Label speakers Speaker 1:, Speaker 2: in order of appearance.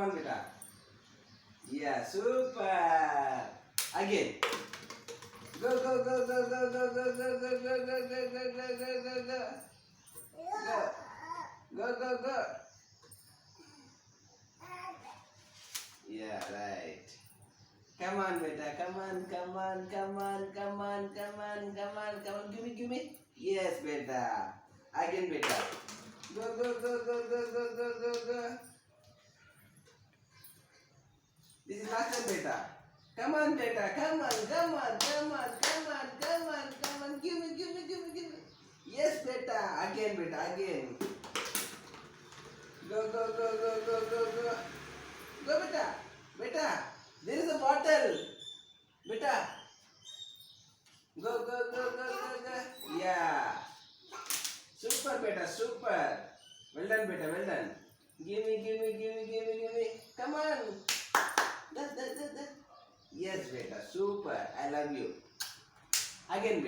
Speaker 1: on, beta. Yeah, super. Again. Go, go, go, go, go, go, go, go, go, go, go, go, go, go, go, go, go. Go, go, go. Yeah, right. Come on, beta. Come on, come on, come on, come on, come on, come on, come on. Give me, give me. Yes, beta. Again, beta. Go, go, go, go, go, go, go, go, go. This is last time, beta. Come on, beta. Come on, come on, come on, come on, come on, come on. Give me, give me, give me, give me. Yes, beta. Again, beta. Again. Go, go, go, go, go, go, go. Go, beta. Beta. There is a bottle. Beta. Go, go, go, go, go, go. Yeah. Super, beta. Super. Well done, beta. Well done. Give me, give me, give me, give me, give me. Come on. Da, da, da, da. Yes, beta. Super. I love you. Again, beta.